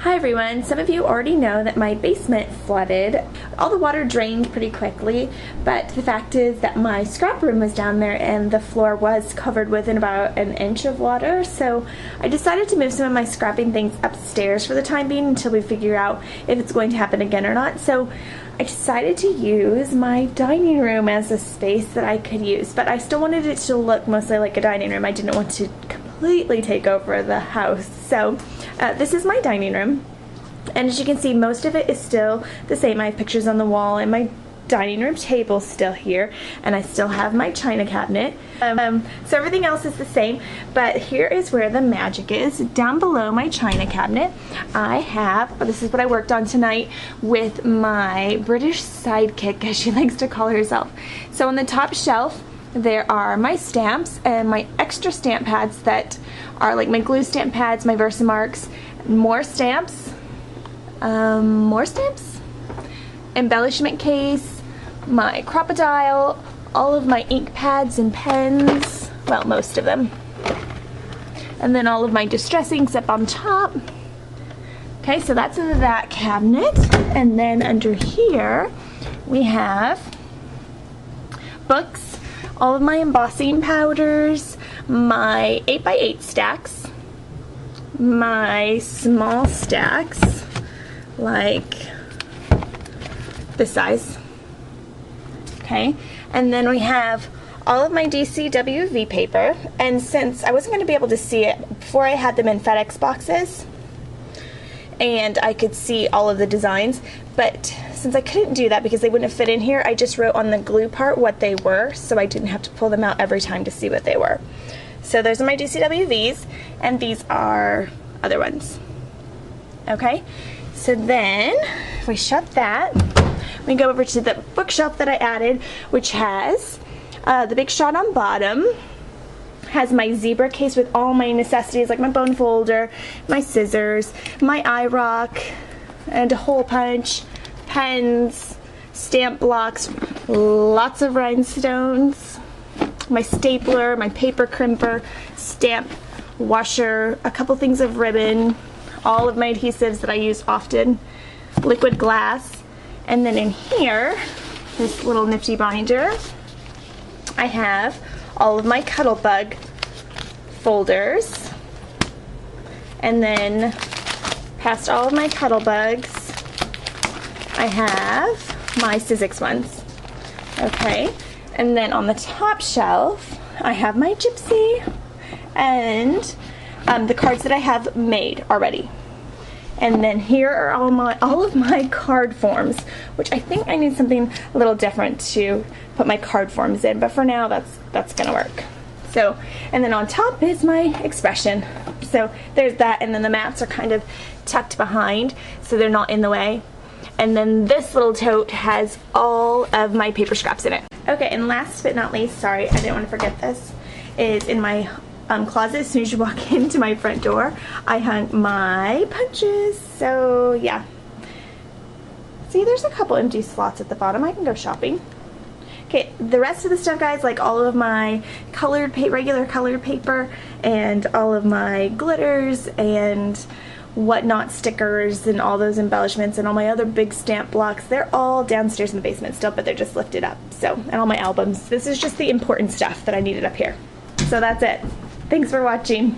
Hi everyone, some of you already know that my basement flooded. All the water drained pretty quickly, but the fact is that my scrap room was down there and the floor was covered within about an inch of water, so I decided to move some of my scrapping things upstairs for the time being until we figure out if it's going to happen again or not. So I decided to use my dining room as a space that I could use, but I still wanted it to look mostly like a dining room. I didn't want to completely take over the house. So this is my dining room, and as you can see, most of it is still the same. I have pictures on the wall, and my dining room table still here, and I still have my china cabinet. So everything else is the same, but here is where the magic is. Down below my china cabinet, I have, this is what I worked on tonight with my British sidekick, as she likes to call herself. So on the top shelf, there are my stamps and my extra stamp pads that are like my glue stamp pads, my Versamarks, more stamps, embellishment case, my crocodile, all of my ink pads and pens, well, most of them, and then all of my distress inks up on top. Okay, so that's in that cabinet, and then under here we have books, all of my embossing powders, my 8x8 stacks, my small stacks, like this size, okay, and then we have all of my DCWV paper, and since I wasn't going to be able to see it before, I had them in FedEx boxes, and I could see all of the designs, but since I couldn't do that because they wouldn't fit in here, I just wrote on the glue part what they were, so I didn't have to pull them out every time to see what they were. So those are my DCWVs, and these are other ones. Okay, so then if we shut that, we go over to the bookshelf that I added, which has the big shot on bottom, has my zebra case with all my necessities, like my bone folder, my scissors, my eye rock, and a hole punch, pens, stamp blocks, lots of rhinestones, my stapler, my paper crimper, stamp washer, a couple things of ribbon, all of my adhesives that I use often, liquid glass, and then in here, this little nifty binder, I have all of my Cuttlebug folders, and then past all of my Cuttlebugs, I have my Sizzix ones. Okay, and then on the top shelf, I have my Gypsy and the cards that I have made already. And then here are all of my card forms, which I think I need something a little different to put my card forms in, but for now that's gonna work. So, and then on top is my expression. So there's that, and then the mats are kind of tucked behind so they're not in the way. And then this little tote has all of my paper scraps in it. Okay, and last but not least, sorry, I didn't want to forget this, is in my closet. As soon as you walk into my front door, I hung my punches. So yeah, see, there's a couple empty slots at the bottom. I can go shopping. Okay, the rest of the stuff, guys, like all of my colored regular colored paper and all of my glitters and whatnot, stickers and all those embellishments and all my other big stamp blocks, they're all downstairs in the basement still, but they're just lifted up. So, and all my albums. This is just the important stuff that I needed up here. So that's it. Thanks for watching.